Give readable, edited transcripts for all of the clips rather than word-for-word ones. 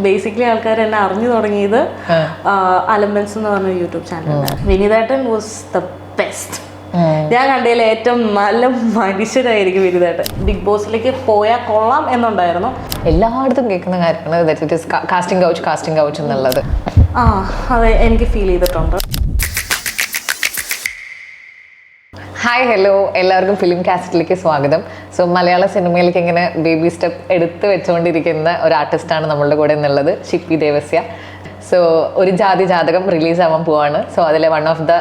Basically ആൾക്കാർ എന്നെ അറിഞ്ഞു തുടങ്ങിയത് അലമ്പൻസ് എന്ന് പറഞ്ഞ യൂട്യൂബ് ചാനലിലാണ്. വിനീതേട്ടൻ വാസ് ദ ബെസ്റ്റ്. ഞാൻ കണ്ടതിൽ ഏറ്റവും നല്ല മനുഷ്യരായിരിക്കും വിനീതേട്ടൻ. ബിഗ് ബോസിലേക്ക് പോയാൽ കൊള്ളാം എന്നുണ്ടായിരുന്നു. എല്ലായിടത്തും കേൾക്കുന്ന കാര്യമാണ് കാസ്റ്റിംഗ് കൗച്ച് എന്നുള്ളത്. അതെ, എനിക്ക് ഫീൽ ചെയ്തിട്ടുണ്ട്. ഹായ്, ഹലോ, എല്ലാവർക്കും ഫിലിം കാസ്റ്റിലേക്ക് സ്വാഗതം. സോ മലയാള സിനിമയിലേക്ക് ഇങ്ങനെ ബേബി സ്റ്റെപ്പ് എടുത്ത് വെച്ചുകൊണ്ടിരിക്കുന്ന ഒരു ആർട്ടിസ്റ്റാണ് നമ്മളുടെ കൂടെ എന്നുള്ളത്, ഷിപ്പി ദേവസ്യ. സോ ഒരു ജാതകം റിലീസ് ആവാൻ പോവാണ്. സോ അതിലെ one of the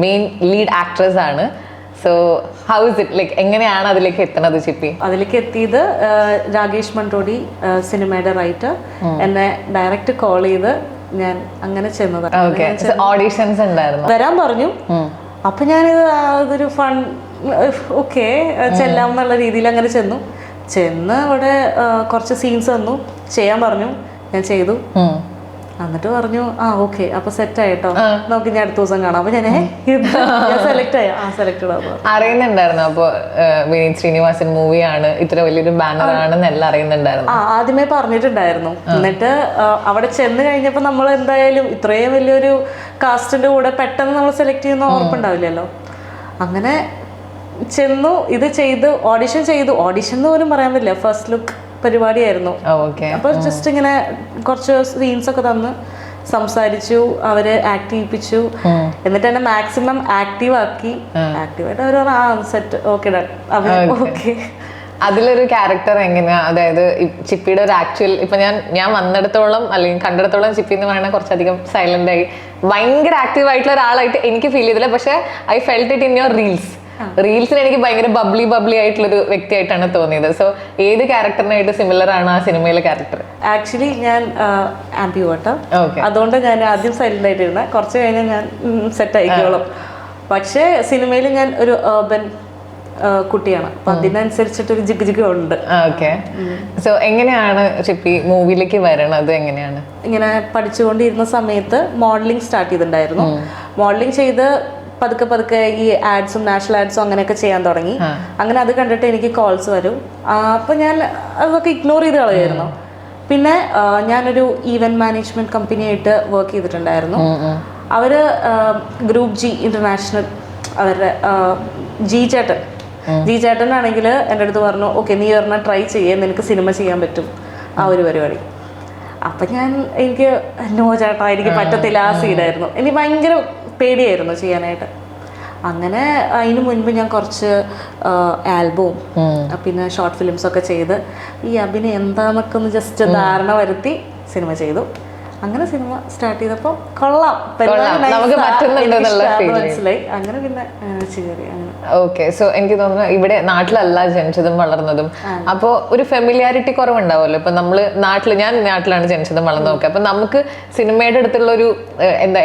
main lead actress ആണ്. So how is it, like എങ്ങനെയാണ് അതിലേക്ക് എത്തുന്നത് ഷിപ്പി? അതിലേക്ക് എത്തിയത് രാകേഷ് മൺറോഡി, സിനിമയുടെ റൈറ്റർ, എന്നെ ഡയറക്റ്റ് കോൾ ചെയ്ത് ഞാൻ അങ്ങനെ ചെന്നതാണ്. ഓഡീഷൻസ് ഉണ്ടായിരുന്നു, വരാൻ പറഞ്ഞു. അപ്പൊ ഞാനിത് അതൊരു ഫൺ, ഓക്കെ ചെല്ലാം എന്നുള്ള രീതിയിൽ അങ്ങനെ ചെന്ന് അവിടെ കുറച്ച് സീൻസ് തന്നു, ചെയ്യാൻ പറഞ്ഞു. ഞാൻ ചെയ്തു. എന്നിട്ട് പറഞ്ഞു ഓക്കെ അപ്പൊ സെറ്റ് ആയിട്ടോ, നമുക്ക് ഞാൻ അടുത്ത ദിവസം കാണാം. അപ്പൊ ഞാൻ സെലക്ട് അറിയുന്നുണ്ടായിരുന്നു. അപ്പൊ വിനീത് ശ്രീനിവാസൻ മൂവിയാണ്, ഇത്ര വലിയൊരു ബാനർ ആണെന്ന് എല്ലാം അറിയുന്നുണ്ടായിരുന്നു. ആദ്യമേ പറഞ്ഞിട്ടുണ്ടായിരുന്നു. എന്നിട്ട് അവിടെ ചെന്ന് കഴിഞ്ഞപ്പോ നമ്മൾ എന്തായാലും ഇത്രയും വലിയൊരു കാസ്റ്റിന്റെ കൂടെ പെട്ടെന്ന് നമ്മൾ സെലക്ട് ചെയ്യുന്ന ഉറപ്പുണ്ടാവില്ലല്ലോ. അങ്ങനെ ചെന്നു, ഇത് ചെയ്ത് ഓഡിഷൻ എന്ന് പോലും പറയാൻ പറ്റില്ല, ഫസ്റ്റ് ലുക്ക് പരിപാടിയായിരുന്നു. അപ്പൊ ജസ്റ്റ് ഇങ്ങനെ കുറച്ച് സീൻസ് ഒക്കെ തന്ന് സംസാരിച്ചു, അവര് ആക്ട് ചെയ്യിപ്പിച്ചു. എന്നിട്ട് എന്നെ മാക്സിമം ആക്റ്റീവായിട്ട് അവർ സെറ്റ് ഓക്കെ ഡൺ. ഓക്കെ, അതിലൊരു ക്യാരക്ടർ എങ്ങനെയാ, അതായത് ചിപ്പിയുടെ ഒരു ആക്ച്വൽ, ഇപ്പൊ ഞാൻ വന്നിടത്തോളം അല്ലെങ്കിൽ കണ്ടിടത്തോളം ചിപ്പി എന്ന് പറയുന്നത് കുറച്ചധികം സൈലന്റ് ആയി ഭയങ്കര ആക്റ്റീവ് ആയിട്ടുള്ള ഒരാളായിട്ട് എനിക്ക് ഫീൽ ചെയ്തില്ല. പക്ഷെ I felt it in your റീൽസിന് എനിക്ക് ഭയങ്കര ബബ്ലി ആയിട്ടുള്ളൊരു വ്യക്തിയായിട്ടാണ് തോന്നിയത്. സോ ഏത് ക്യാരക്ടറിനായിട്ട് സിമിലർ ആണ് ആ സിനിമയിലെ ക്യാരക്ടർ? ആക്ച്വലി ഞാൻ ആംബിവേർട്ടാ, അതുകൊണ്ട് ഞാൻ ആദ്യം സൈലന്റ് ആയിട്ടിരുന്ന, കുറച്ച് കഴിഞ്ഞാൽ ഞാൻ സെറ്റ് ആയിക്കോളും. പക്ഷേ സിനിമയിൽ ഞാൻ ഒരു urban കുട്ടിയാണ്, അപ്പൊ അതിനനുസരിച്ചിട്ടൊരു ജിഗ് ഉണ്ട്. ഓക്കെ, സോ എങ്ങനെയാണ് ചിപ്പി മൂവിയിലേക്ക് വരണത്? എങ്ങനെയാണ്? ഇങ്ങനെ പഠിച്ചുകൊണ്ടിരുന്ന സമയത്ത് മോഡലിംഗ് സ്റ്റാർട്ട് ചെയ്തിട്ടുണ്ടായിരുന്നു. മോഡലിംഗ് ചെയ്ത് പതുക്കെ ഈ ആഡ്സും നാഷണൽ ആഡ്സും അങ്ങനെയൊക്കെ ചെയ്യാൻ തുടങ്ങി. അങ്ങനെ അത് കണ്ടിട്ട് എനിക്ക് കോൾസ് വരും. അപ്പൊ ഞാൻ അതൊക്കെ ഇഗ്നോർ ചെയ്ത് കളയായിരുന്നു. പിന്നെ ഞാനൊരു ഈവന്റ് മാനേജ്മെന്റ് കമ്പനിയായിട്ട് വർക്ക് ചെയ്തിട്ടുണ്ടായിരുന്നു. അവര് ഗ്രൂപ്പ് ജി ഇന്റർനാഷണൽ, അവരുടെ ജി ചേട്ടനാണെങ്കിൽ എൻ്റെ അടുത്ത് പറഞ്ഞു, ഓക്കെ നീ ഒരെണ്ണം ട്രൈ ചെയ്യേ, നിനക്ക് സിനിമ ചെയ്യാൻ പറ്റും, ആ ഒരു പരിപാടി. അപ്പം എനിക്ക് നോ ചേട്ടാ എനിക്ക് പറ്റത്തില്ല, ആ സീഡായിരുന്നു. എനിക്ക് ഭയങ്കര പേടിയായിരുന്നു ചെയ്യാനായിട്ട്. അങ്ങനെ അതിന് മുൻപ് ഞാൻ കുറച്ച് ആൽബവും പിന്നെ ഷോർട്ട് ഫിലിംസൊക്കെ ചെയ്ത് ഈ അഭിനയം എന്താന്നൊക്കെ ഒന്ന് ജസ്റ്റ് ധാരണ വരുത്തി സിനിമ ചെയ്തു. അങ്ങനെ സിനിമ സ്റ്റാർട്ട് ചെയ്തപ്പോൾ കൊള്ളാം, മനസ്സിലായി. അങ്ങനെ പിന്നെ ചെയ്തു. ഓക്കെ, സോ എനിക്ക് തോന്നുന്നു ഇവിടെ നാട്ടിലല്ല ജനിച്ചതും വളർന്നതും, അപ്പോൾ ഒരു ഫെമിലിയാരിറ്റി കുറവുണ്ടാവുമല്ലോ. ഇപ്പൊ ഞാൻ നാട്ടിലാണ് ജനിച്ചതും വളർന്നു. നോക്കുക, അപ്പൊ നമുക്ക് സിനിമയുടെ അടുത്തുള്ള ഒരു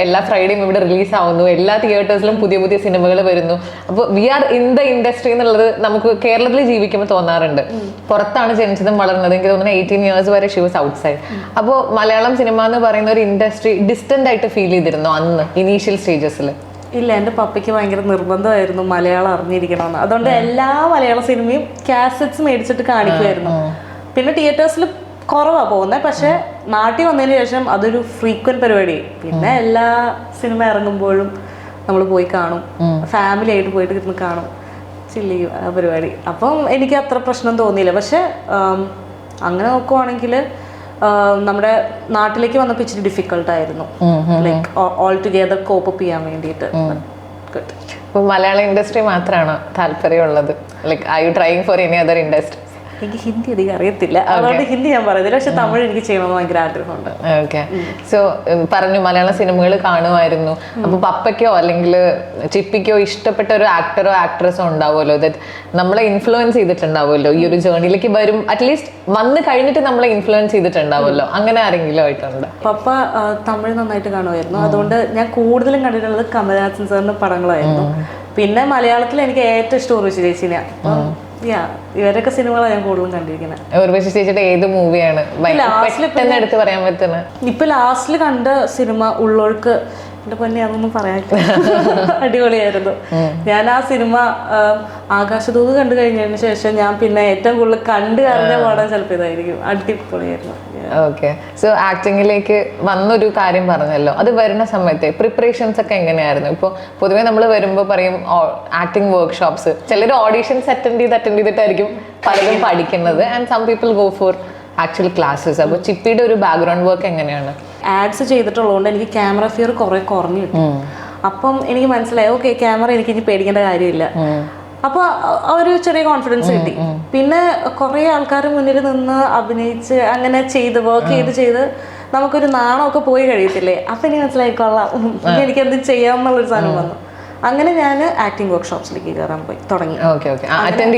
എല്ലാ ഫ്രൈഡേയും ഇവിടെ റിലീസ് ആവുന്നു, എല്ലാ തിയേറ്റേഴ്സിലും പുതിയ സിനിമകൾ വരുന്നു. അപ്പോൾ we are in the industry എന്നുള്ളത് നമുക്ക് കേരളത്തിൽ ജീവിക്കുമ്പോൾ തോന്നാറുണ്ട്. പുറത്താണ് ജനിച്ചതും വളർന്നത്. എനിക്ക് തോന്നുന്നു 18 years വരെ ഷി വാസ് ഔട്ട്സൈഡ്. അപ്പോൾ മലയാളം സിനിമ എന്ന് പറയുന്ന ഒരു ഇൻഡസ്ട്രി ഡിസ്റ്റന്റ് ആയിട്ട് ഫീൽ ചെയ്തിരുന്നു അന്ന് ഇനീഷ്യൽ സ്റ്റേജസിൽ? ഇല്ല, എൻ്റെ പപ്പയ്ക്ക് ഭയങ്കര നിർബന്ധമായിരുന്നു മലയാളം അറിഞ്ഞിരിക്കണമെന്ന്. അതുകൊണ്ട് എല്ലാ മലയാള സിനിമയും കാസറ്റ്സ് മേടിച്ചിട്ട് കാണിക്കുമായിരുന്നു. പിന്നെ തിയേറ്റേഴ്സിൽ കുറവാണ് പോകുന്നത്, പക്ഷെ നാട്ടിൽ വന്നതിന് ശേഷം അതൊരു ഫ്രീക്വന്റ് പരിപാടി. പിന്നെ എല്ലാ സിനിമ ഇറങ്ങുമ്പോഴും നമ്മൾ പോയി കാണും, ഫാമിലി ആയിട്ട് പോയിട്ട് ഇരുന്ന് കാണും, ചില്ല് ചെയ്യും, ആ പരിപാടി. അപ്പം എനിക്ക് അത്ര പ്രശ്നം തോന്നിയില്ല. പക്ഷെ അങ്ങനെ നോക്കുവാണെങ്കിൽ നമ്മുടെ നാട്ടിലേക്ക് വന്നപ്പോൾ ഇച്ചിരി ഡിഫിക്കൽട്ടായിരുന്നു, like all together cope up ചെയ്യാൻ വേണ്ടിയിട്ട്. ഇപ്പോൾ മലയാള ഇൻഡസ്ട്രി മാത്രമാണോ താല്പര്യമുള്ളത്? Like are you trying for any other industry? എനിക്ക് ഹിന്ദി അധികം അറിയത്തില്ല, അതുകൊണ്ട് ഹിന്ദി ഞാൻ പറയുന്നില്ല. പക്ഷെ തമിഴ് എനിക്ക് ചെയ്യണമെന്ന് ഭയങ്കര ആഗ്രഹമുണ്ട്. ഓക്കെ, സോ പറഞ്ഞു മലയാള സിനിമകൾ കാണുമായിരുന്നു. അപ്പൊ പപ്പയ്ക്കോ അല്ലെങ്കിൽ ചിപ്പിക്കോ ഇഷ്ടപ്പെട്ട ഒരു ആക്ടറോ ആക്ട്രസോ ഉണ്ടാവുമല്ലോ, ദാറ്റ് നമ്മളെ ഇൻഫ്ലുവൻസ് ചെയ്തിട്ടുണ്ടാവുമല്ലോ ഈ ഒരു ജേർണിയിലേക്ക് വരും, അറ്റ്ലീസ്റ്റ് വന്ന് കഴിഞ്ഞിട്ട് നമ്മളെ ഇൻഫ്ലുവൻസ് ചെയ്തിട്ടുണ്ടാവുമല്ലോ, അങ്ങനെ ആരെങ്കിലും ആയിട്ടുണ്ട്? പപ്പ തമിഴ് നന്നായിട്ട് കാണുമായിരുന്നു. അതുകൊണ്ട് ഞാൻ കൂടുതലും കണ്ടിട്ടുള്ളത് കമൽഹാസൻ സാറിന്റെ പടങ്ങളായിരുന്നു. പിന്നെ മലയാളത്തിൽ എനിക്ക് ഏറ്റവും ഇഷ്ടം ഉർവശി ചേച്ചിനെയാണ്. ഇവരൊക്കെ സിനിമകളാണ് ഞാൻ കൂടുതലും കണ്ടിരിക്കുന്നത്. ഉർവശി ചേച്ചിയുടെ ഏത് മൂവിയാണ് എടുത്ത് പറയാൻ പറ്റുന്നത്? ഇപ്പൊ ലാസ്റ്റിൽ കണ്ട സിനിമ ഉള്ളോൾക്ക് എൻ്റെ പൊന്നെ അതൊന്നും പറയാനില്ല. അടിപൊളിയായിരുന്നു. ഞാൻ ആ സിനിമ ആകാശദൂത് കണ്ടു കഴിഞ്ഞതിന് ശേഷം ഞാൻ പിന്നെ ഏറ്റവും കൂടുതൽ കണ്ടു അറിഞ്ഞ പാടാൻ ചിലപ്പോൾ ഇതായിരിക്കും. അടിപൊളിയായിരുന്നു. ഓക്കെ. സോ ആക്ടിങ്ങിലേക്ക് വന്നൊരു കാര്യം പറഞ്ഞല്ലോ, അത് വരുന്ന സമയത്ത് പ്രിപ്പറേഷൻസ് ഒക്കെ എങ്ങനെയായിരുന്നു? ഇപ്പോൾ പൊതുവേ നമ്മൾ വരുമ്പോൾ പറയും ആക്ടിങ് വർക്ക്ഷോപ്സ്, ചിലർ ഓഡീഷൻസ് അറ്റൻഡ് ചെയ്തിട്ടായിരിക്കും പലരും പഠിക്കുന്നത്, and some people go for actual classes. അപ്പോൾ ചിപ്പിയുടെ ഒരു ബാക്ക്ഗ്രൗണ്ട് വർക്ക് എങ്ങനെയാണ്? ആഡ്സ് ചെയ്തിട്ടുള്ളതുകൊണ്ട് എനിക്ക് ക്യാമറ ഫിയർ കുറേ കുറഞ്ഞു കിട്ടും. അപ്പം എനിക്ക് മനസ്സിലായി ഓക്കെ ക്യാമറ എനിക്ക് ഇനി പേടിക്കേണ്ട കാര്യമില്ല. അപ്പോൾ ഒരു ചെറിയ കോൺഫിഡൻസ് കിട്ടി. പിന്നെ കുറേ ആൾക്കാർ മുന്നിൽ നിന്ന് അഭിനയിച്ച് അങ്ങനെ വർക്ക് ചെയ്ത് നമുക്കൊരു നാണമൊക്കെ പോയി കഴിയത്തില്ലേ, അപ്പം എനിക്ക് മനസ്സിലായിക്കൊള്ളാം എനിക്കെന്ത് ചെയ്യാം എന്നുള്ളൊരു സാധനം വന്നു. അങ്ങനെ ഞാൻ ആക്ടിങ് വർക്ക്ഷോപ്സിലേക്ക് കയറാൻ തുടങ്ങി. അറ്റൻഡ്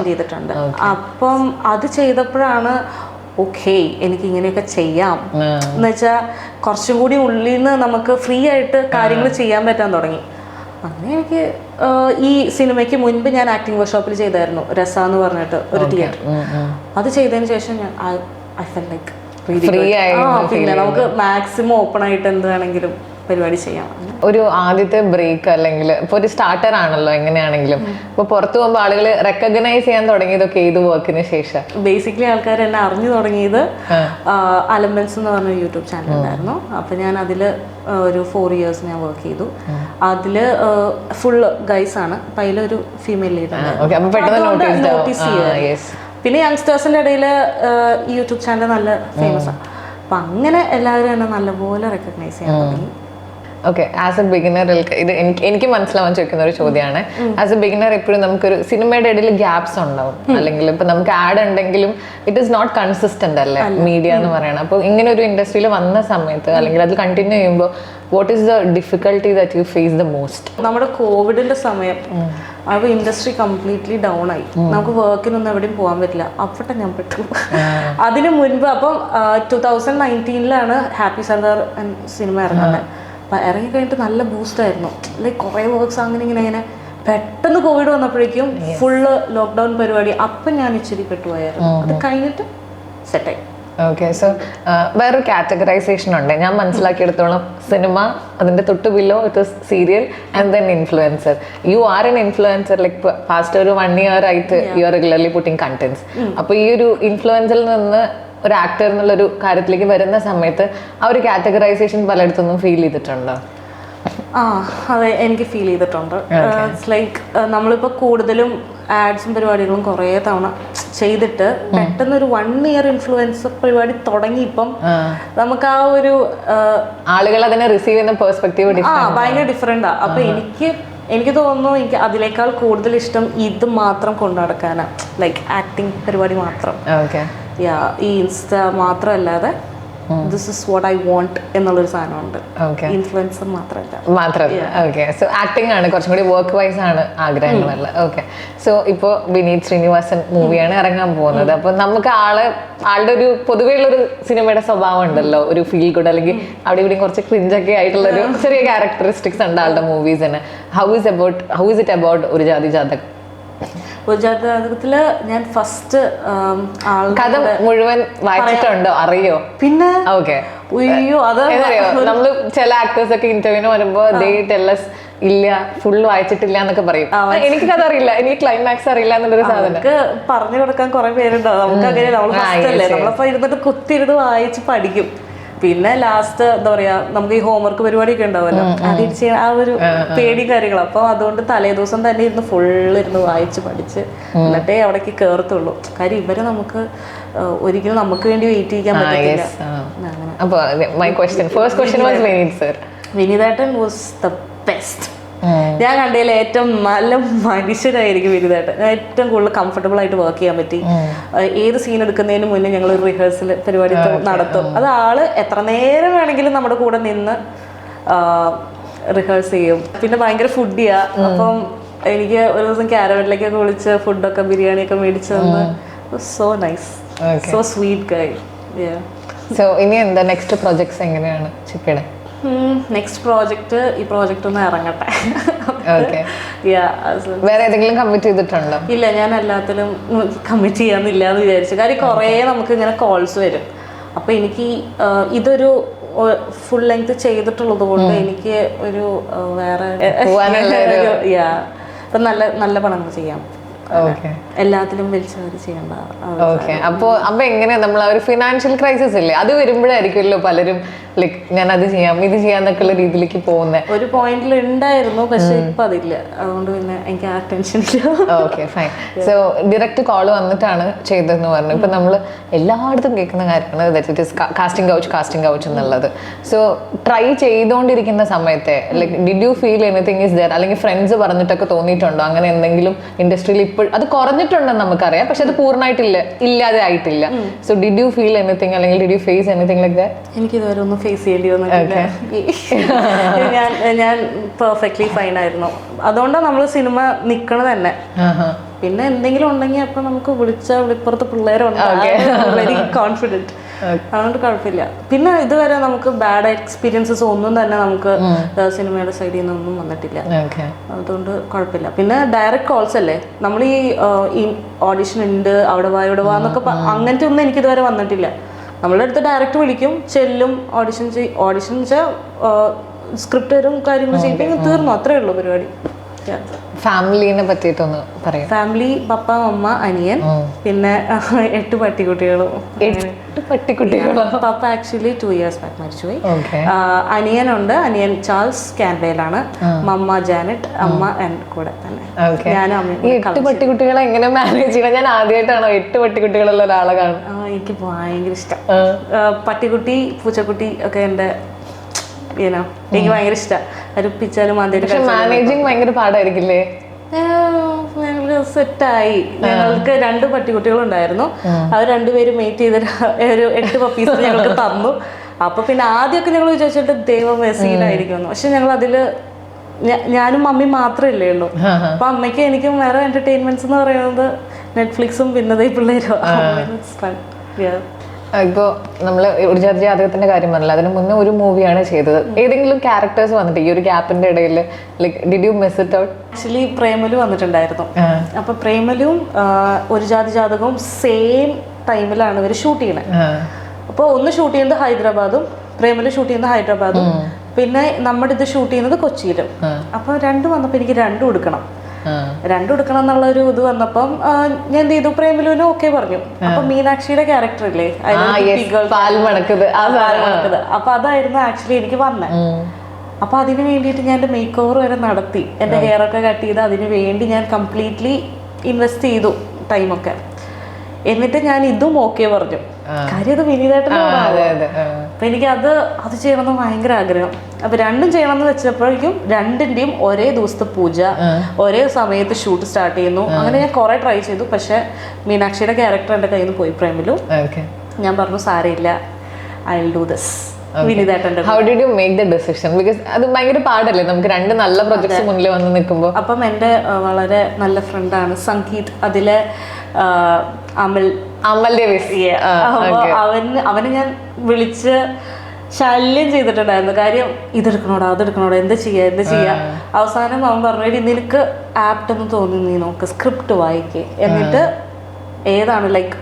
ചെയ്തിട്ടുണ്ട്. അപ്പം അത് ചെയ്തപ്പോഴാണ് ഓക്കെ എനിക്ക് ഇങ്ങനെയൊക്കെ ചെയ്യാം എന്ന് വെച്ചാൽ കുറച്ചും കൂടി ഉള്ളിൽ നിന്ന് നമുക്ക് ഫ്രീ ആയിട്ട് കാര്യങ്ങൾ ചെയ്യാൻ പറ്റാൻ തുടങ്ങി. അങ്ങനെ എനിക്ക് ഈ സിനിമയ്ക്ക് മുൻപ് ഞാൻ ആക്ടിങ് വർക്ക്ഷോപ്പിൽ ചെയ്തായിരുന്നു, രസ എന്ന് പറഞ്ഞിട്ട് ഒരു തിയേറ്റർ. അത് ചെയ്തതിന് ശേഷം ഞാൻ ഐ ഫെൽ ലൈക്ക് പിന്നെ നമുക്ക് മാക്സിമം ഓപ്പൺ ആയിട്ട് എന്ത് വേണമെങ്കിലും പരിപാടി ചെയ്യാം. ഒരു ആദ്യത്തെ ബ്രേക്ക് അല്ലെങ്കിൽ ഇപ്പോൾ ഒരു സ്റ്റാർട്ടർ ആണല്ലോ എങ്ങനെയാണെങ്കിലും, ഇപ്പോൾ പുറത്തു പോകുമ്പോൾ ആളുകൾ റെക്കഗ്നൈസ് ചെയ്യാൻ തുടങ്ങിയതൊക്കെ ഏത് വർക്കിന് ശേഷം? ബേസിക്കലി ആൾക്കാർ എന്നെ അറിഞ്ഞു തുടങ്ങിയത് അലംബൻസ് എന്ന് പറഞ്ഞ യൂട്യൂബ് ചാനൽ ഉണ്ടായിരുന്നു. അപ്പം ഞാൻ അതിൽ ഒരു 4 years ഞാൻ വർക്ക് ചെയ്തു. അതിൽ ഫുള്ള് ഗൈസ് ആണ്, അപ്പം അതിലൊരു ഫീമെയിൽ ലീഡർ നോട്ടീസ് ചെയ്യുക. പിന്നെ യങ്സ്റ്റേഴ്സിൻ്റെ ഇടയിൽ ഈ യൂട്യൂബ് ചാനൽ നല്ല ഫേമസ് ആണ്. അപ്പം അങ്ങനെ എല്ലാവരും എന്നെ നല്ലപോലെ റെക്കഗ്നൈസ് ചെയ്യാൻ തുടങ്ങി. ഓക്കെ. ആസ് എ ബിഗിനർ ഇത് എനിക്ക് മനസ്സിലാവാൻ ചോദിക്കുന്ന ഒരു ചോദ്യമാണ്. ആസ് എ ബിഗിനർ എപ്പോഴും നമുക്കൊരു സിനിമയുടെ ഇടയിൽ ഗ്യാപ്സ് ഉണ്ടാവും, അല്ലെങ്കിൽ ഇപ്പൊ നമുക്ക് ആഡ് ഉണ്ടെങ്കിലും ഇറ്റ് ഈസ് നോട്ട് കൺസിസ്റ്റന്റ് അല്ലേ മീഡിയ എന്ന് പറയണം. അപ്പോൾ ഇങ്ങനെ ഒരു ഇൻഡസ്ട്രിയിൽ വന്ന സമയത്ത് അല്ലെങ്കിൽ അത് കണ്ടിന്യൂ ചെയ്യുമ്പോൾ what is the difficulty that you face the most? നമ്മുടെ കോവിഡിന്റെ സമയം അപ്പോൾ ഇൻഡസ്ട്രി കംപ്ലീറ്റ്ലി ഡൗൺ ആയി. നമുക്ക് വർക്കിനൊന്നും എവിടെയും പോകാൻ പറ്റില്ല. അവിടെ ഞാൻ പെട്ടു. അതിന് മുൻപ് അപ്പം 2019 ഹാപ്പി സർദാർ സിനിമ ഇറങ്ങുന്നത്. അപ്പം ഇറങ്ങിക്കഴിഞ്ഞിട്ട് നല്ല ബൂസ്റ്റായിരുന്നു. ലൈക്ക് കുറേ വർക്ക്സ് അങ്ങനെ ഇങ്ങനെ പെട്ടെന്ന് കോവിഡ് വന്നപ്പോഴേക്കും ഫുള്ള് ലോക്ക്ഡൗൺ പരിപാടി. അപ്പം ഞാൻ ഇച്ചിരി പെട്ടുപോയായിരുന്നു. അത് കഴിഞ്ഞിട്ട് സെറ്റായി. ഓക്കെ. സോ വേറൊരു കാറ്റഗറൈസേഷൻ ഉണ്ട് ഞാൻ മനസ്സിലാക്കിയെടുത്തോളം. സിനിമ, അതിൻ്റെ തൊട്ട് below it is serial and then influencer. You are an influencer, like past ഒരു 1 year ആയിട്ട് you are regularly putting contents. അപ്പോൾ ഈ ഒരു ഇൻഫ്ലുവൻസിൽ നിന്ന് ഒരു ആക്ടർ എന്നുള്ളൊരു കാര്യത്തിലേക്ക് വരുന്ന സമയത്ത് ആ ഒരു കാറ്റഗറൈസേഷൻ പലയിടത്തൊന്നും ഫീൽ ചെയ്തിട്ടുണ്ടോ? അതെ, എനിക്ക് ഫീൽ ചെയ്തിട്ടുണ്ട്. ഇറ്റ്സ് ലൈക്ക് നമ്മളിപ്പോൾ കൂടുതലും ആഡ്സും പരിപാടികളും കുറേ തവണ ചെയ്തിട്ട് പെട്ടെന്ന് ഒരു 1 year ഇൻഫ്ലുവൻസർ പരിപാടി തുടങ്ങിയപ്പം നമുക്ക് ആ ഒരു ആളുകൾ അതിനെ റിസീവ് ചെയ്യുന്ന പെർസ്പെക്റ്റീവ് ഭയങ്കര ഡിഫറെന്റാ. അപ്പൊ എനിക്ക് തോന്നുന്നു എനിക്ക് അതിനേക്കാൾ കൂടുതൽ ഇഷ്ടം ഇത് മാത്രം കൊണ്ടു നടക്കാനാണ്. ലൈക്ക് ആക്ടിങ് പരിപാടി മാത്രം, ഈ ഇൻസ്റ്റ മാത്രമല്ലാതെ this is what I want എന്നുള്ളൊരു സാധനമുണ്ട്. ഇൻഫ്ലുവൻസർ മാത്രമല്ല. ഓക്കെ. സോ ആക്ടിംഗ് ആണ് കുറച്ചും കൂടി വർക്ക് വൈസ് ആണ് ആഗ്രഹങ്ങളല്ല. ഓക്കെ. സോ ഇപ്പോൾ വിനീത് ശ്രീനിവാസൻ മൂവിയാണ് ഇറങ്ങാൻ പോകുന്നത്. അപ്പോൾ നമുക്ക് ആളുടെ ഒരു പൊതുവേ ഉള്ളൊരു സിനിമയുടെ സ്വഭാവം ഉണ്ടല്ലോ, ഒരു ഫീൽ ഗുഡ് അല്ലെങ്കിൽ അവിടെ ഇവിടെയും കുറച്ച് ക്രിഞ്ചൊക്കെ ആയിട്ടുള്ളൊരു ചെറിയ ക്യാരക്ടറിസ്റ്റിക്സ് ഉണ്ട് ആളുടെ മൂവീസിന്. ഹൗ ഇസ് ഇറ്റ് അബൌട്ട് ഒരു ജാതി ജാതകം? ജാതകത്തില് ഞാൻ ഫസ്റ്റ് കഥ മുഴുവൻ വായിച്ചിട്ടുണ്ടോ? അറിയോ? പിന്നെ ഓക്കെ. നമ്മള് ചില ആക്ടേഴ്സ് ഒക്കെ ഇന്റർവ്യൂവിന് വരുമ്പോ ഇല്ല ഫുൾ വായിച്ചിട്ടില്ല എന്നൊക്കെ പറയും. എനിക്ക് കഥ അറിയില്ല, എനിക്ക് ക്ലൈമാക്സ് അറിയില്ല എന്നുള്ളൊരു സാധനം പറഞ്ഞു കൊടുക്കാൻ കുറെ പേരുണ്ടാവും. നമുക്ക് അങ്ങനെ നമ്മളപ്പോ ഇരുന്നിട്ട് കുത്തിരുന്ന് വായിച്ച് പഠിക്കും. പിന്നെ ലാസ്റ്റ് എന്താ പറയാ, നമുക്ക് ഈ ഹോംവർക്ക് പരിപാടിയൊക്കെ ഉണ്ടാവുമല്ലോ, അതിൽ ചെയ്യാൻ ആ ഒരു പേടി കാര്യങ്ങൾ. അപ്പൊ അതുകൊണ്ട് തലേദിവസം തന്നെ ഇരുന്ന് ഫുള്ളിരുന്ന് വായിച്ച് പഠിച്ച് എന്നിട്ടേ അവിടേക്ക് കേറത്തുള്ളൂ. കാര്യം ഇവരെ നമുക്ക് ഒരിക്കലും നമുക്ക് വേണ്ടി വെയിറ്റ് ചെയ്യാൻ പറ്റില്ല. വിനീതേട്ടൻ വാസ് ദ ബെസ്റ്റ്. ഞാൻ കണ്ടതിൽ ഏറ്റവും നല്ല മനുഷ്യനായിരിക്കും വിനീതേട്ടൻ. ഏറ്റവും കൂടുതൽ കംഫർട്ടബിൾ ആയിട്ട് വർക്ക് ചെയ്യാൻ പറ്റി. ഏത് സീൻ എടുക്കുന്നതിന് മുന്നേ ഞങ്ങൾ റിഹേഴ്സൽ പരിപാടി നടത്തും. അത് ആള് എത്ര നേരം വേണമെങ്കിലും നമ്മുടെ കൂടെ നിന്ന് റിഹേഴ്സ് ചെയ്യും. പിന്നെ ഭയങ്കര ഫുഡിയാ. അപ്പം എനിക്ക് ഒരു ദിവസം ക്യാരവനിലേക്കൊക്കെ വിളിച്ച് ഫുഡൊക്കെ ബിരിയാണിയൊക്കെ മേടിച്ചു തന്ന്. സോ നൈസ്, സോ സ്വീറ്റ് ഗൈ. സോ ഇനി എന്താ നെക്സ്റ്റ് പ്രോജക്ട്സ് എങ്ങനെയാണ് ചിപ്പിയുടെ? നെക്സ്റ്റ് പ്രോജക്റ്റ് ഈ പ്രോജക്റ്റ് ഒന്ന് ഇറങ്ങട്ടെ. വേറെ ഏതെങ്കിലും കമ്മിറ്റ് ചെയ്തിട്ടുണ്ടോ? ഇല്ല, ഞാൻ എല്ലാത്തിലും കമ്മിറ്റ് ചെയ്യാന്നില്ല എന്ന് വിചാരിച്ചു. കാര്യം കുറേ നമുക്ക് ഇങ്ങനെ കോൾസ് വരും. അപ്പോൾ എനിക്ക് ഇതൊരു ഫുൾ ലെങ്ത് ചെയ്തിട്ടുള്ളത് കൊണ്ട് എനിക്ക് ഒരു വേറെ ഇപ്പം നല്ല നല്ല പടങ്ങൾ ചെയ്യാം, എല്ലാത്തിലും വലിച്ചവര് ചെയ്യണ്ട. ഓക്കെ. അപ്പൊ എങ്ങനെ നമ്മൾ ഒരു ഫിനാൻഷ്യൽ ക്രൈസിസ് ഇല്ലേ, അത് വരുമ്പോഴായിരിക്കുമല്ലോ പലരും ലൈക്ക് ഞാൻ അത് ചെയ്യാം ഇത് ചെയ്യാന്നൊക്കെ ഉള്ള രീതിയിലേക്ക് പോകുന്നത്. ഒരു പോയിന്റിൽ ഉണ്ടായിരുന്നു, പക്ഷെ ഇപ്പൊ അതില്ല, അതുകൊണ്ട് പിന്നെ എനിക്ക് ആ ടെൻഷൻ ഇല്ല. Okay fine. So direct call വന്നിട്ടാണ് ചെയ്തതെന്ന് പറഞ്ഞു. ഇപ്പൊ നമ്മൾ എല്ലായിടത്തും കേൾക്കുന്ന കാര്യമാണ് കാസ്റ്റിംഗ് കൗച്ച് എന്നുള്ളത്. സോ ട്രൈ ചെയ്തുകൊണ്ടിരിക്കുന്ന സമയത്തെ like did you feel anything is there, അല്ലെങ്കിൽ ഫ്രണ്ട്സ് പറഞ്ഞിട്ടൊക്കെ തോന്നിയിട്ടുണ്ടോ അങ്ങനെ എന്തെങ്കിലും ഇൻഡസ്ട്രിയിൽ? ഇപ്പോൾ അത് കുറഞ്ഞിട്ടുണ്ടെന്ന് നമുക്കറിയാം, പക്ഷെ അത് പൂർണ്ണമായിട്ടില്ല, ഇല്ലാതെ ആയിട്ടില്ല. So did you feel anything, അല്ലെങ്കിൽ did you face anything like that? എനിക്ക് ഇതുവരെ ഒന്നും ഫേസ് ചെയ്യേണ്ടി വന്നിട്ടില്ല. ഞാൻ പെർഫെക്റ്റ്ലി ഫൈൻ ആയിരുന്നു. അതുകൊണ്ടാണ് നമ്മൾ സിനിമ നിക്കണത് തന്നെ. പിന്നെ എന്തെങ്കിലും ഉണ്ടെങ്കിൽ അപ്പൊ നമുക്ക് വിളിപ്പുറത്ത് പിള്ളേരുണ്ട്, വെരി കോൺഫിഡന്റ്, അതുകൊണ്ട് കുഴപ്പമില്ല. പിന്നെ ഇതുവരെ നമുക്ക് ബാഡ് എക്സ്പീരിയൻസസ് ഒന്നും തന്നെ നമുക്ക് സിനിമയുടെ സൈഡിൽ നിന്നൊന്നും വന്നിട്ടില്ല, അതുകൊണ്ട് കുഴപ്പമില്ല. പിന്നെ ഡയറക്റ്റ് കോൾസ് അല്ലേ, നമ്മൾ ഈ ഓഡിഷൻ ഉണ്ട് അവിടെ വാ എന്നൊക്കെ അങ്ങനത്തെ ഒന്നും എനിക്ക് ഇതുവരെ വന്നിട്ടില്ല. നമ്മളുടെ അടുത്ത് ഡയറക്റ്റ് വിളിക്കും, ചെല്ലും, ഓഡിഷൻ വെച്ചാൽ സ്ക്രിപ്റ്റ് വരും, കാര്യങ്ങൾ ചെയ്യും, തീർന്നു, അത്രേ ഉള്ളൂ പരിപാടി. ഫാമിലിനെ പറ്റിയിട്ടൊന്ന് പറയാം. ഫാമിലി പപ്പ അമ്മ അനിയൻ, പിന്നെ 8 പട്ടിക്കുട്ടികളും. പപ്പ ആക്ച്വലി 2 years ബാക്ക് മരിച്ചുപോയി. അനിയനുണ്ട്, അനിയൻ ചാൾസ് കാൻബേലാണ്, മമ്മ ജാനറ്റ്, അമ്മ എൻ്റെ കൂടെ തന്നെ. ഞാനും അമ്മയും. 8 പട്ടിക്കുട്ടികളെ എങ്ങനെ മാനേജ് ചെയ്യണം? ഞാൻ ആദ്യമായിട്ടാണോ 8 പട്ടിക്കുട്ടികളുള്ള ഒരാളെ കാണും. എനിക്ക് ഭയങ്കര ഇഷ്ടം പട്ടിക്കുട്ടി പൂച്ചക്കുട്ടി ഒക്കെ. എൻ്റെ എനിക്ക് ഭയങ്കര ഇഷ്ടമാണ്. ഒരു പിച്ചാലും മാനേജിങ് ഭയങ്കര പാടായിരിക്കില്ലേ? ഞങ്ങള് സെറ്റായി. ഞങ്ങൾക്ക് 2 പട്ടിക്കുട്ടികളുണ്ടായിരുന്നു. അവർ 2 പേരും മേറ്റ് ചെയ്ത ഒരു 8 പപ്പീസ് ഞങ്ങൾക്ക് തന്നു. അപ്പൊ പിന്നെ ആദ്യമൊക്കെ ഞങ്ങൾ വിചാരിച്ചിട്ട് ദൈവം സീനായിരിക്കുമെന്ന്. പക്ഷെ ഞങ്ങൾ അതില് ഞാനും മമ്മിയും മാത്രമല്ലേ ഉള്ളൂ. അപ്പൊ അമ്മയ്ക്കും എനിക്കും വേറെ എന്റർടൈൻമെന്റ്സ് എന്ന് പറയുന്നത് നെറ്റ്ഫ്ലിക്സും പിന്നെ പിള്ളേരും. ഇപ്പോൾ നമ്മൾ ഒരു ജാതകത്തിന്റെ കാര്യം പറഞ്ഞില്ല, അതിന് മുന്നേ ഒരു മൂവിയാണ് ചെയ്തത്. ഏതെങ്കിലും ക്യാരക്ടേഴ്സ് വന്നിട്ട് ഈ ഒരു ഗ്യാപ്പിന്റെ ഇടയിൽ like did you miss it out? Actually Premalu വന്നിട്ടുണ്ടായിരുന്നു. അപ്പൊ പ്രേമലും ഒരു ജാതകവും സെയിം ടൈമിലാണ് ഇവർ ഷൂട്ട് ചെയ്യണത്. അപ്പോൾ ഒന്ന് ഷൂട്ട് ചെയ്യുന്നത് ഹൈദരാബാദും, പ്രേമലു ഷൂട്ട് ചെയ്യുന്നത് ഹൈദരാബാദും, പിന്നെ നമ്മുടെ ഇത് ഷൂട്ട് ചെയ്യുന്നത് കൊച്ചിയിലും. അപ്പൊ 2 വന്നപ്പോൾ എനിക്ക് 2 എടുക്കണം എന്നുള്ള ഒരു ഇത് വന്നപ്പം ഞാൻ എന്ത് ചെയ്തു, പ്രേമലുവിനും ഓക്കെ പറഞ്ഞു. അപ്പൊ മീനാക്ഷിയുടെ ക്യാരക്ടർ ഇല്ലേ, അപ്പൊ അതായിരുന്നു ആക്ച്വലി എനിക്ക് വന്നത്. അപ്പൊ അതിന് വേണ്ടിയിട്ട് ഞാൻ എൻ്റെ മേക്ക് ഓവർ വരെ നടത്തി, എൻ്റെ ഹെയർ ഒക്കെ കട്ട് ചെയ്ത് അതിന് വേണ്ടി ഞാൻ കംപ്ലീറ്റ്ലി ഇൻവെസ്റ്റ് ചെയ്തു ടൈമൊക്കെ. എന്നിട്ട് ഞാൻ ഇതും ഓക്കെ പറഞ്ഞു. കാര്യം അത് വിനീതേട്ടനാണ്. അപ്പൊ എനിക്ക് അത് ചെയ്യണമെന്ന് ഭയങ്കര ആഗ്രഹം. അപ്പൊ 2 ചെയ്യണമെന്ന് വെച്ചപ്പോഴേക്കും 2ന്റെയും ഒരേ ദിവസത്തെ പൂജ, ഒരേ സമയത്ത് ഷൂട്ട് സ്റ്റാർട്ട് ചെയ്യുന്നു. അങ്ങനെ ഞാൻ കുറെ ട്രൈ ചെയ്തു. പക്ഷെ മീനാക്ഷിയുടെ ക്യാരക്ടർ എൻ്റെ കയ്യിൽ നിന്ന് പോയി പ്രേമിലു. ഞാൻ പറഞ്ഞു സാരയില്ല, I will do this. How did you make the decision? Because അത് ഭയങ്കര പാടല്ലേ, നമുക്ക് 2 നല്ല പ്രൊജക്ട്സ് മുന്നിൽ വന്ന് നിൽക്കുമ്പോൾ. അപ്പം എൻ്റെ വളരെ നല്ല ഫ്രണ്ടാണ് സംഗീത്, അതിലെ അമൽ ഡേവിസ്. അവന് ഞാൻ വിളിച്ച് ശല്യം ചെയ്തിട്ടുണ്ടായിരുന്നു. കാര്യം ഇതെടുക്കണോടാ അതെടുക്കണോടാ, എന്താ ചെയ്യാ. അവസാനം അവൻ പറഞ്ഞു, നിനക്ക് ആപ്റ്റ് എന്ന് തോന്നി നീ നോക്ക്, സ്ക്രിപ്റ്റ് വായിക്കേ, എന്നിട്ട് ഏതാണ് ലൈക്ക്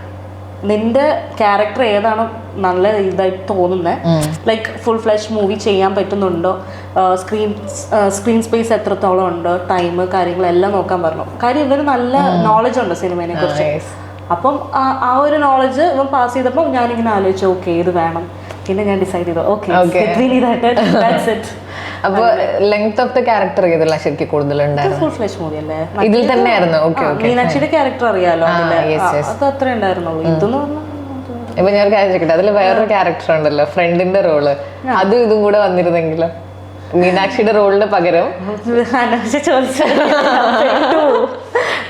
നിന്റെ ക്യാരക്ടർ ഏതാണോ നല്ല ഇതായിട്ട് തോന്നുന്നത്, ലൈക്ക് ഫുൾ ഫ്ലഷ് മൂവി ചെയ്യാൻ പറ്റുന്നുണ്ടോ, സ്ക്രീൻ സ്പേസ് എത്രത്തോളം ഉണ്ടോ, ടൈം കാര്യങ്ങളെല്ലാം നോക്കാൻ പറഞ്ഞു. കാര്യം ഇവന് നല്ല നോളജ് ഉണ്ട് സിനിമയെ കുറിച്ച്. അപ്പം ആ ഒരു നോളജ് ഇവൻ പാസ് ചെയ്തപ്പോൾ ഞാനിങ്ങനെ ആലോചിച്ചു, ഓക്കെ ഇത് വേണം. പിന്നെ ഞാൻ ഡിസൈഡ് ചെയ്തു, ഓക്കെ. അപ്പൊ ലെങ്ത് ഓഫ് ദ ക്യാരക്ടർ ഏതല്ല ശരിക്കും കൂടുതലുണ്ടായിരുന്നു? ഫുൾ ഫ്ലഷ് മൂവി അല്ലേ, ഇതിൽ തന്നെയായിരുന്നു. മീനാക്ഷിയുടെ ക്യാരക്ടർ അറിയാലോ, അത് അത്ര ഉണ്ടായിരുന്നുള്ളൂ. ഇതെന്ന് പറഞ്ഞാൽ ഇപ്പൊ ഞാൻ കാര്യം ചോദിക്കട്ടെ, അതിൽ വേറൊരു ക്യാരക്ടർ ഉണ്ടല്ലോ ഫ്രണ്ടിന്റെ റോള്, അതും ഇതും കൂടെ വന്നിരുന്നെങ്കിലോ? മീനാക്ഷിയുടെ റോളിന് പകരം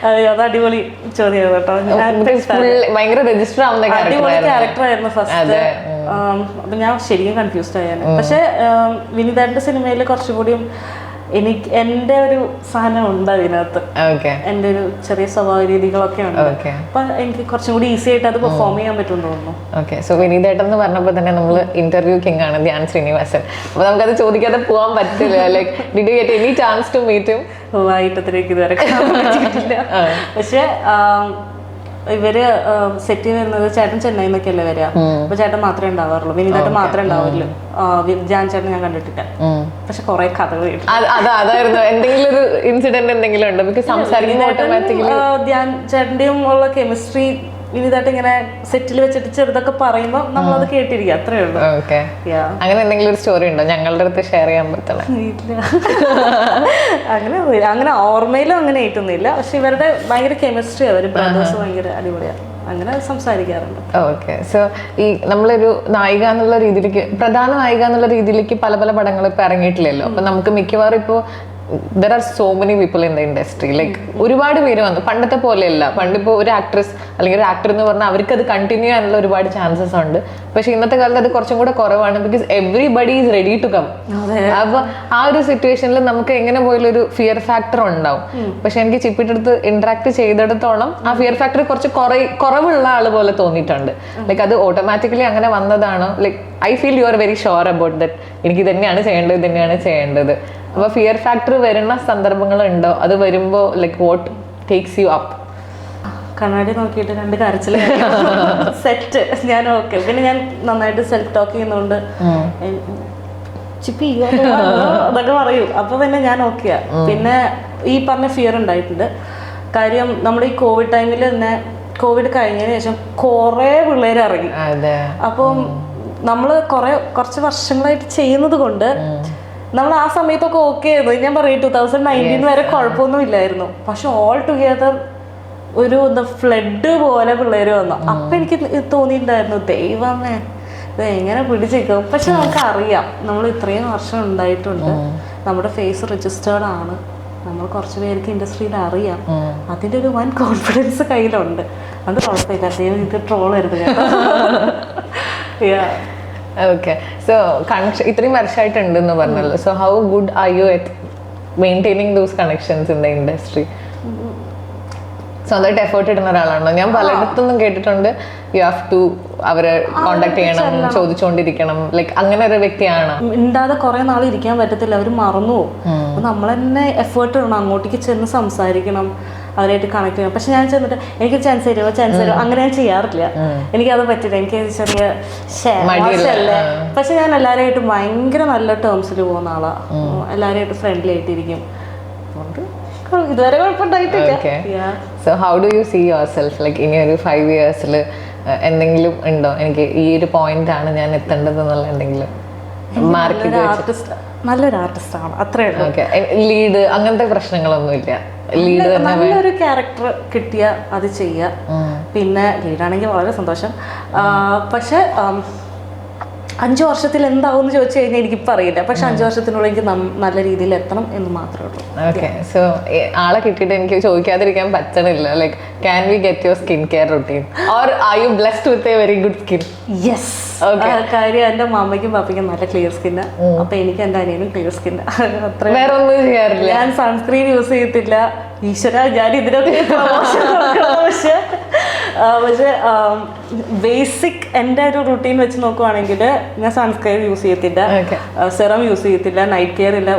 അത് അടിപൊളി ചോദ്യം കേട്ടോ. ഭയങ്കര രജിസ്റ്റർ ആവുന്ന ക്യാരക്ടർ ആയിരുന്നു ഫസ്റ്റ്. അപ്പൊ ഞാൻ ശരിക്കും കൺഫ്യൂസ്ഡ് ആയാണ്. പക്ഷെ വിനീതേട്ടന്റെ സിനിമയിൽ കുറച്ചുകൂടിയും എനിക്ക് എൻ്റെ ഒരു സാധനം ഉണ്ട് അതിനകത്ത്, എൻ്റെ ഒരു ചെറിയ സ്വഭാവ രീതികളൊക്കെ ഉണ്ട്. അപ്പൊ എനിക്ക് കുറച്ചും കൂടി ഈസി ആയിട്ട് അത് പെർഫോം ചെയ്യാൻ പറ്റുമെന്ന് തോന്നുന്നു. ഓക്കെ. സോ വിനീതേട്ടൻ എന്ന് പറഞ്ഞപ്പോൾ തന്നെ നമ്മൾ ഇന്റർവ്യൂ കിങ് ആണ് ധ്യാൻ ശ്രീനിവാസൻ. അപ്പൊ നമുക്കത് ചോദിക്കാതെ പോകാൻ പറ്റില്ല. Like did you get any chance to meet him? വൈകിട്ടത്തിലേക്ക് ഇതുവരെ പറ്റിയിട്ടില്ല. പക്ഷെ ഇവര് സെറ്റ് വരുന്നത് ചേട്ടൻ ചെന്നൈയിൽ നിന്നൊക്കെയല്ലേ വരിക. അപ്പൊ ചേട്ടൻ മാത്രമേ ഉണ്ടാവാറുള്ളൂ, വിനീതേട്ടൻ മാത്രമേ ഉണ്ടാവുള്ളൂ. ജാൻ ചേട്ടൻ ഞാൻ കണ്ടിട്ടില്ല, പക്ഷെ കുറെ കഥകൾ അതായിരുന്നു. എന്തെങ്കിലും ഒരു ഇൻസിഡന്റ് എന്തെങ്കിലും ഉണ്ടോ? ബിക്കോസ് സംസാരിക്കുമ്പോൾ ഓട്ടോമാറ്റിക്കലി ധ്യാൻ ചേട്ടന്റെയും ഉള്ള കെമിസ്ട്രി വിനീതായിട്ട് ഇങ്ങനെ സെറ്റിൽ വെച്ചിട്ട് ചെറുതൊക്കെ പറയുമ്പോ നമ്മളത് കേട്ടിരിക്കുക, അത്രേ ഉള്ളൂ. അങ്ങനെ എന്തെങ്കിലും ഒരു സ്റ്റോറി ഉണ്ടോ ഞങ്ങളുടെ അടുത്ത് ഷെയർ ചെയ്യാൻ പറ്റണ? അങ്ങനെ ഓർമ്മയിലും അങ്ങനെ ഏറ്റുന്നില്ല, പക്ഷെ ഇവരുടെ ഭയങ്കര കെമിസ്ട്രി, അവര് ബ്രദേഴ്സ് ഭയങ്കര അടിപൊളിയാണ്, അങ്ങനെ സംസാരിക്കാറുണ്ട്. ഓക്കെ. സോ ഈ നമ്മളൊരു നായിക എന്നുള്ള രീതിയിലേക്ക്, പ്രധാന നായിക എന്നുള്ള രീതിയിലേക്ക് പല പല പടങ്ങൾ ഇപ്പൊ ഇറങ്ങിയിട്ടില്ലല്ലോ. അപ്പൊ നമുക്ക് മിക്കവാറും ഇപ്പോ there are so many people in the industry, like ഒരുപാട് പേര് വന്നു. പണ്ടത്തെ പോലെയല്ല, പണ്ടിപ്പോ ഒരു ആക്ട്രസ് അല്ലെങ്കിൽ ഒരു ആക്ടർ എന്ന് പറഞ്ഞാൽ അവർക്ക് അത് കണ്ടിന്യൂ ചെയ്യാനുള്ള ഒരുപാട് ചാൻസസ് ഉണ്ട്. പക്ഷെ ഇന്നത്തെ കാലത്ത് അത് കുറച്ചും കൂടെ കുറവാണ്, because everybody is ready to come. അപ്പൊ ആ ഒരു സിറ്റുവേഷനിൽ നമുക്ക് എങ്ങനെ പോയാലും ഒരു ഫിയർ ഫാക്ടർ ഉണ്ടാവും. പക്ഷെ എനിക്ക് ചിപ്പിയുടെ അടുത്ത് ഇന്ററാക്ട് ചെയ്തെടുത്തോളം ആ ഫിയർ ഫാക്ടർ കുറച്ച് കുറവുള്ള ആള് പോലെ തോന്നിയിട്ടുണ്ട്. ലൈക്ക് അത് ഓട്ടോമാറ്റിക്കലി അങ്ങനെ വന്നതാണോ? Like I feel you are very sure about that, എനിക്ക് തന്നെയാണ് ചെയ്യേണ്ടത്, ഇത് തന്നെയാണ് ചെയ്യേണ്ടത്. അപ്പൊ ഫിയർ ഫാക്ടർ വരുന്ന സന്ദർഭങ്ങളുണ്ടോ? അത് വരുമ്പോ like what takes you up? കണ്ണാടി നോക്കിയിട്ട് 2 കരച്ചിൽ സെറ്റ്, ഞാൻ ഓക്കെ. പിന്നെ ഞാൻ നന്നായിട്ട് സെൽഫ് ടോക്ക് ചെയ്യുന്നതുകൊണ്ട് ചിപ്പി അതൊക്കെ പറയൂ, അപ്പൊ പിന്നെ ഞാൻ ഓക്കെയാ. പിന്നെ ഈ പറഞ്ഞ ഫിയർ ഉണ്ടായിട്ടുണ്ട്. കാര്യം നമ്മുടെ ഈ കോവിഡ് ടൈമിൽ തന്നെ, കോവിഡ് കഴിഞ്ഞതിന് ശേഷം കുറെ പിള്ളേർ ഇറങ്ങി. അപ്പം നമ്മള് കുറച്ച് വർഷങ്ങളായിട്ട് ചെയ്യുന്നത് കൊണ്ട് നമ്മൾ ആ സമയത്തൊക്കെ ഓക്കെ ആയിരുന്നു. ഞാൻ പറയും 2019 വരെ കുഴപ്പമൊന്നും ഇല്ലായിരുന്നു. പക്ഷെ ഓൾ ടുഗെദർ ഒരു ഫ്ലഡ് പോലെ പിള്ളേര് വന്നു. അപ്പൊ എനിക്ക് തോന്നിയിട്ടുണ്ടായിരുന്നു, ദൈവമേ ഇത് എങ്ങനെ പിടിച്ചേക്കും. പക്ഷെ നമുക്ക് അറിയാം, നമ്മൾ ഇത്രയും വർഷം ഉണ്ടായിട്ടുണ്ട്, നമ്മുടെ ഫേസ് രജിസ്റ്റേർഡ് ആണ്, നമ്മൾ കുറച്ച് പേർക്ക് ഇൻഡസ്ട്രിയിൽ അറിയാം, അതിന്റെ ഒരു വൻ കോൺഫിഡൻസ് കയ്യിലുണ്ട്. അത് കുഴപ്പമില്ല, ദൈവം ഇത് ട്രോൾ ആയിരുന്നു കേട്ടോ. ഓക്കെ. സോ ഇത്രയും വർഷമായിട്ടുണ്ടെന്ന് പറഞ്ഞല്ലോ. So how good are you at maintaining those connections in the industry? സ്വന്തമായിട്ട് എഫേർട്ട് ഇടുന്ന ഒരാളാണോ? ഞാൻ പലയിടത്തൊന്നും കേട്ടിട്ടുണ്ട് യു ഹാവ് ടു അവരെ കോണ്ടാക്ട് ചെയ്യണം, ചോദിച്ചുകൊണ്ടിരിക്കണം, ലൈക്ക് അങ്ങനെ ഒരു വ്യക്തിയാണ്. ഉണ്ടാതെ കുറെ നാൾ ഇരിക്കാൻ പറ്റത്തില്ല, അവർ മറന്നു പോകും. നമ്മൾ തന്നെ എഫേർട്ട് ഇടണം, അങ്ങോട്ടേക്ക് ചെന്ന് സംസാരിക്കണം, അവരായിട്ട് കണക്ട് ചെയ്യണം. പക്ഷെ ഞാൻ ചെന്നിട്ട് എനിക്ക് ചാൻസ് തരുമോ അങ്ങനെ ഞാൻ ചെയ്യാറില്ല. എനിക്കത് പറ്റില്ല, എനിക്ക് ചെറിയ മോശമല്ലേ. പക്ഷെ ഞാൻ എല്ലാവരുമായിട്ടും ഭയങ്കര നല്ല ടേംസിൽ പോകുന്ന ആളാ, എല്ലാവരുമായിട്ട് ഫ്രണ്ട്ലി ആയിട്ടിരിക്കും. ഇതുവരെ കുഴപ്പമുണ്ടായിട്ടില്ല. So how do you see yourself like ഇനി ഒരു 5 years എന്തെങ്കിലും ഉണ്ടോ, എനിക്ക് ഈ ഒരു പോയിന്റ് ആണ് ഞാൻ എത്തേണ്ടത് എന്നുള്ള എന്തെങ്കിലും മാർക്ക്? നല്ലൊരു ആർട്ടിസ്റ്റ് ആണ്, അത്രേ ഉള്ളൂ. ലീഡ് അങ്ങനത്തെ പ്രശ്നങ്ങളൊന്നും ഇല്ല. ലീഡ് നല്ലൊരു ക്യാരക്ടർ കിട്ടിയ അത് ചെയ്യുക. പിന്നെ ലീഡാണെങ്കിൽ വളരെ സന്തോഷം. പക്ഷെ 5 വർഷത്തിൽ എന്താവും എന്ന് ചോദിച്ചു കഴിഞ്ഞാൽ എനിക്കിപ്പോൾ അറിയില്ല. പക്ഷെ 5 വർഷത്തിനുള്ളിൽ എനിക്ക് നല്ല രീതിയിൽ എത്തണം എന്ന് മാത്രമേ ഉള്ളൂ. ഓക്കെ. സോ ആളെ കിട്ടിയിട്ട് എനിക്ക് ചോദിക്കാതിരിക്കാൻ പറ്റണില്ല. Like can we get your skin care routine or are you blessed with a very good skin? Yes. കാര്യം എൻ്റെ മമ്മയ്ക്കും പാപ്പയ്ക്കും നല്ല ക്ലിയർ സ്കിന്നാ, അപ്പൊ എനിക്ക് എൻ്റെ അനിയനും ക്ലിയർ സ്കിന്നാ. അത്ര വേറെ ഒന്നും ചെയ്യാറില്ല. ഞാൻ സൺസ്ക്രീൻ യൂസ് ചെയ്യത്തില്ല. ഈശ്വര, ഞാൻ ഇതിനൊക്കെ പക്ഷെ ബേസിക് എൻ്റെ ഒരു റുട്ടീൻ വെച്ച് നോക്കുവാണെങ്കിൽ ഞാൻ സൺസ്ക്രീൻ യൂസ് ചെയ്യത്തില്ല, സെറം യൂസ് ചെയ്യത്തില്ല, നൈറ്റ് കെയർ ഇല്ല,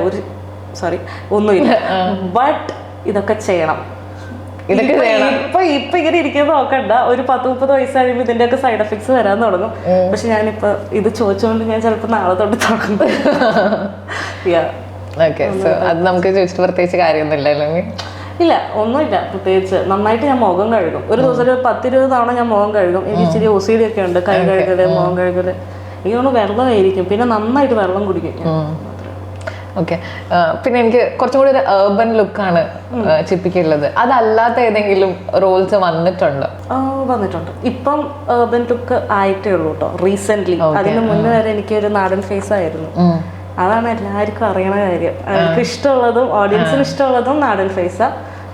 ഒന്നുമില്ല. ബട്ട് ഇതൊക്കെ ചെയ്യണം. ഇപ്പൊ ഇങ്ങനെ ഇരിക്കുന്നത് നോക്കണ്ട, ഒരു 10-30 വയസ്സ് കഴിയുമ്പോൾ ഇതിന്റെയൊക്കെ സൈഡ് എഫക്ട്സ് വരാൻ തുടങ്ങും. പക്ഷെ ഞാനിപ്പോ ഇത് ചോദിച്ചുകൊണ്ട് ഞാൻ ചിലപ്പോൾ നാളെ തൊട്ട് തുടങ്ങും. ഓക്കെ. സോ അത് നമുക്ക് ചോദിച്ചിട്ട് പ്രത്യേകിച്ച് കാര്യമൊന്നുമില്ല. ഇല്ല, ഒന്നുമില്ല പ്രത്യേകിച്ച്. നന്നായിട്ട് ഞാൻ മുഖം കഴുകും. ഒരു ദിവസം ഒരു 10-20 തവണ ഞാൻ മുഖം കഴുകും. എനിക്ക് ഇച്ചിരി OCD ഒക്കെ ഉണ്ട്, കൈ കഴുകല്, മുഖം കഴുകല്. എനിക്കൊന്ന് വെള്ളമായിരിക്കും, പിന്നെ നന്നായിട്ട് വെള്ളം കുടിക്കും. ഓക്കെ. പിന്നെ എനിക്ക് കുറച്ചും കൂടി ഒരു ഏർബൻ ലുക്കാണ് ചിപ്പിക്കുള്ളത്. അതല്ലാത്ത ഏതെങ്കിലും റോൾസ് വന്നിട്ടുണ്ടോ? വന്നിട്ടുണ്ട്. ഇപ്പം ഏർബൻ ലുക്ക് ആയിട്ടേ ഉള്ളൂ കേട്ടോ, റീസെന്റ്. അതിന് മുന്നേ വരെ എനിക്കൊരു നാടൻ ഫേസ് ആയിരുന്നു. അതാണ് എല്ലാവർക്കും അറിയണ കാര്യം. എനിക്ക് ഇഷ്ടമുള്ളതും ഓഡിയൻസിന് ഇഷ്ടമുള്ളതും നാടൻ ഫേസാ.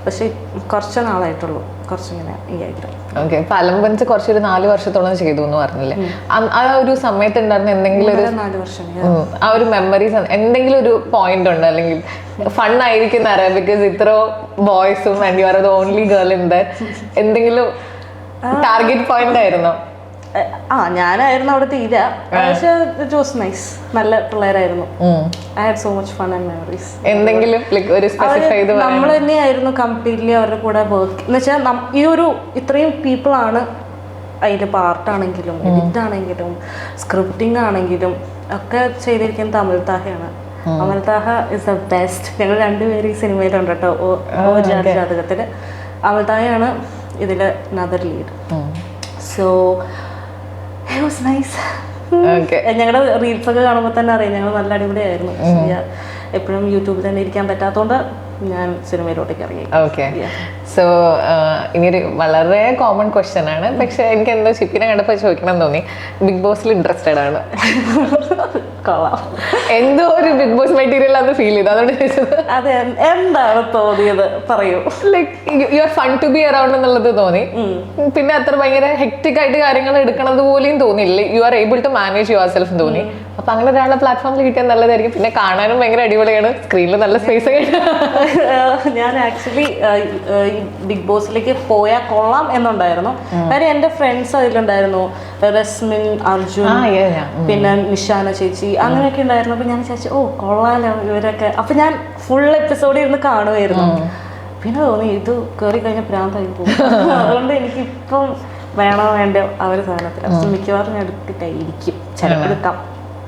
പക്ഷെ കുറച്ച് നാളായിട്ടുള്ളൂ കുറച്ചിങ്ങനെ ഈ ആയിട്ട്. ഓക്കെ. പലമ്പഞ്ച് കുറച്ചൊരു 4 വർഷത്തോളം ചെയ്തു എന്ന് പറഞ്ഞില്ലേ? ആ ഒരു സമയത്ത് ഉണ്ടായിരുന്ന എന്തെങ്കിലും ഒരു 4 വർഷം ആ ഒരു മെമ്മറീസ്, എന്തെങ്കിലും ഒരു പോയിന്റ് ഉണ്ടോ? അല്ലെങ്കിൽ ഫൺ ആയിരിക്കും അറിയാം, ബിക്കോസ് ഇത്ര ബോയ്സും and you are the only girl in that. എന്തെങ്കിലും ടാർഗറ്റ് പോയിന്റ് ആയിരുന്നോ? ഞാനായിരുന്നു അവിടെ തീര. പക്ഷെ ഇറ്റ് വാസ് നൈസ്. നല്ല പിള്ളേരായിരുന്നു. I had so much fun and memories. എന്തെങ്കിലും ഒരു സ്പെസിഫൈ നമ്മൾ തന്നെയായിരുന്നു കംപ്ലീറ്റ്ലി അവരുടെ കൂടെ വർക്ക് എന്ന് വെച്ചാൽ ഈ ഒരു ഇത്രയും പീപ്പിൾ ആണ് അതിന്റെ പാർട്ടാണെങ്കിലും എഡിറ്റ് ആണെങ്കിലും സ്ക്രിപ്റ്റിംഗ് ആണെങ്കിലും ഒക്കെ ചെയ്തിരിക്കുന്നത് അമൽ താഹയാണ്. അമൽ താഹ ഇസ് ദ ബെസ്റ്റ്. ഞങ്ങൾ രണ്ടുപേരും ഈ സിനിമയിലുണ്ട് കേട്ടോ. ഓ ജാതകത്തില് അമൽ താഹയാണ് ഇതില് another lead. So it was nice. ഞങ്ങളുടെ റീൽസ് ഒക്കെ കാണുമ്പോൾ തന്നെ അറിയാം ഞങ്ങൾ നല്ല അടിപൊളിയായിരുന്നു. എപ്പോഴും യൂട്യൂബിൽ തന്നെ ഇരിക്കാൻ പറ്റാത്തതുകൊണ്ട് ഞാൻ സിനിമയിലോട്ടേക്ക് ഇറങ്ങി. ഓക്കെ. സോ ഇനിയൊരു വളരെ കോമൺ ക്വസ്റ്റ്യൻ ആണ്, പക്ഷെ എനിക്ക് എന്തോ ഷിപ്പിനെ കണ്ടപ്പോൾ ചോദിക്കണം തോന്നി. ബിഗ് ബോസിൽ ഇൻട്രസ്റ്റഡ് ആണ്? എന്തോ ഒരു ബിഗ് ബോസ് മെറ്റീരിയൽ അത് ഫീൽ ചെയ്തു, അതുകൊണ്ട് ചോദിച്ചത്. അതെ, എന്താണ് തോന്നിയത് പറയൂ. Like you are fun to be around എന്നുള്ളത് തോന്നി. പിന്നെ അത്ര ഭയങ്കര ഹെക്ടിക് ആയിട്ട് കാര്യങ്ങൾ എടുക്കണത് പോലെയും തോന്നിയില്ല. You are able to manage your self തോന്നി. അപ്പൊ അങ്ങനെ ഒരാളുടെ പ്ലാറ്റ്ഫോമിൽ കിട്ടിയാൽ നല്ലതായിരിക്കും. പിന്നെ കാണാനും ഭയങ്കര അടിപൊളിയാണ്, സ്ക്രീനിൽ നല്ല സ്പേസ് ഒക്കെ. ഞാൻ ആക്ച്വലി ബിഗ് ബോസിലേക്ക് പോയാൽ കൊള്ളാം എന്നുണ്ടായിരുന്നു. കാര്യം എൻ്റെ ഫ്രണ്ട്സ് അതിലുണ്ടായിരുന്നു. റസ്മിൻ, അർജുൻ, പിന്നെ നിഷാന ചേച്ചി, അങ്ങനെയൊക്കെ ഉണ്ടായിരുന്നു. അപ്പൊ ഞാൻ വിചാരിച്ചു ഓ കൊള്ളാലോ ഇവരൊക്കെ. അപ്പൊ ഞാൻ ഫുൾ എപ്പിസോഡ് ഇരുന്ന് കാണുമായിരുന്നു. പിന്നെ തോന്നി ഇത് കയറി കഴിഞ്ഞ പ്രാന്തായി പോകും. അതുകൊണ്ട് എനിക്കിപ്പം വേണോ വേണ്ട ആ ഒരു സാധനത്തിൽ മിക്കവാറും ഞാൻ എടുത്തിട്ടായിരിക്കും. ചിലപ്പോൾ എടുക്കാം,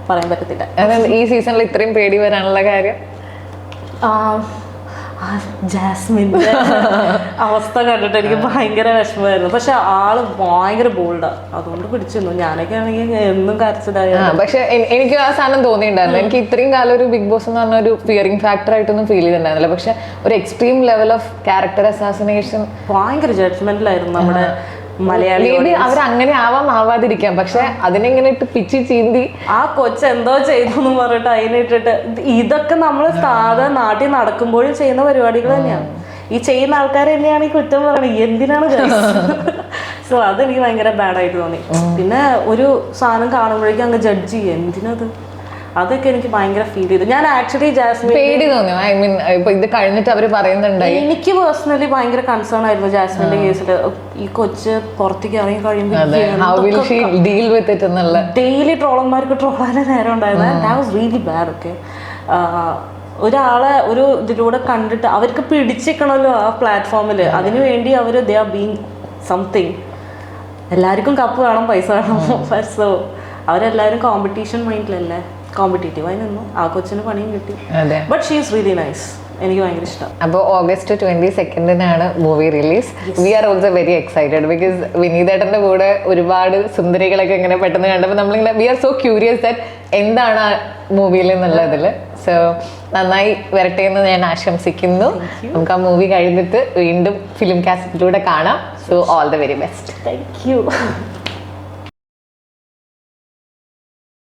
പറയാൻ പറ്റത്തില്ല. ഈ സീസണിൽ ഇത്രയും പേടി വരാനുള്ള കാര്യം ജാസ്മിന്റെ അവസ്ഥ കണ്ടിട്ട് എനിക്ക് ഭയങ്കര വിഷമമായിരുന്നു. പക്ഷെ ആള് ഭയങ്കര ബോൾഡാ, അതുകൊണ്ട് പിടിച്ചിരുന്നു. ഞാനൊക്കെ ആണെങ്കിൽ എന്നും കരച്ചിലായിരുന്നു. പക്ഷെ എനിക്ക് ആ സാധനം തോന്നിയിട്ടുണ്ടായിരുന്നു. എനിക്ക് ഇത്രയും കാലം ഒരു ബിഗ് ബോസ് എന്ന് പറഞ്ഞ ഒരു ഫിയറിംഗ് ഫാക്ടർ ആയിട്ടൊന്നും ഫീൽ ചെയ്തിട്ടുണ്ടായിരുന്നില്ല. പക്ഷെ ഒരു extreme level of character assassination, ഭയങ്കര ജഡ്ജ്മെന്റിലായിരുന്നു നമ്മുടെ മലയാളി. അവരങ്ങനെ ആവാതിരിക്കാം, പക്ഷെ അതിനെങ്ങനെ ഇട്ട് പിച്ചി ചീന്തി ആ കൊച്ചെന്തോ ചെയ്തു എന്ന് പറഞ്ഞിട്ട് അതിനിട്ടിട്ട് ഇതൊക്കെ നമ്മൾ സാധാരണ നാട്ടിൽ നടക്കുമ്പോഴും ചെയ്യുന്ന പരിപാടികൾ തന്നെയാണ്. ഈ ചെയ്യുന്ന ആൾക്കാർ തന്നെയാണ് ഈ കുറ്റം പറയണത്. എന്തിനാണ് സോ അതെനിക്ക് ഭയങ്കര ബാഡായിട്ട് തോന്നി. പിന്നെ ഒരു സാധനം കാണുമ്പോഴേക്കും അങ്ങ് ജഡ്ജ് ചെയ്യും, എന്തിനത്. അതൊക്കെ എനിക്ക് ഭയങ്കര ഫീൽ ചെയ്തു. ഞാൻ ആക്ച്വലി ജാസ്മിൻ പേടി തോന്നി. ഐ മീൻ ഇപ്പൊ ഇത് കഴിഞ്ഞിട്ട് അവര് പറയുന്നുണ്ടായി. എനിക്ക് പേഴ്സണലി ഭയങ്കര കൺസേൺ ആയിരുന്നു ജാസ്മിന്റെ കേസിൽ. ഈ കൊച്ച് പുറത്തേക്ക് ഇറങ്ങി കഴിയുമ്പോൾ ഡെയിലി ട്രോളന്മാർക്ക് ട്രോളാനേ നേരം ഉണ്ടായിരുന്നു. That was really bad. Okay, ഒരാളെ ഒരു ഇതിലൂടെ കണ്ടിട്ട് അവർക്ക് പിടിച്ചിരിക്കണമല്ലോ ആ പ്ലാറ്റ്ഫോമിൽ. അതിനു വേണ്ടി അവർ ദേ ആർ ബീങ് സംതിങ്. എല്ലാവർക്കും കപ്പ് വേണം, പൈസ വേണം. സോ അവരെല്ലാവരും കോമ്പറ്റീഷൻ മൈൻഡിലല്ലേ, കോമ്പറ്റീറ്റീവായി നിന്നു. ആ കൊച്ചിന് പണിയും കിട്ടി. But she is really nice. എനിക്ക് ഭയങ്കര ഇഷ്ടം. അപ്പോൾ August 22 movie release. We are also very excited because വിനീതേട്ടൻ്റെ കൂടെ ഒരുപാട് സുന്ദരികളൊക്കെ ഇങ്ങനെ പെട്ടെന്ന് കണ്ടപ്പോൾ നമ്മളിങ്ങനെ we are so curious that എന്താണ് ആ മൂവിയിൽ എന്നുള്ളതിൽ. സോ നന്നായി വരട്ടെ എന്ന് ഞാൻ ആശംസിക്കുന്നു. നമുക്ക് ആ മൂവി കഴിഞ്ഞിട്ട് വീണ്ടും ഫിലിം കാസറ്റിലൂടെ കാണാം. So all the very best. Thank you.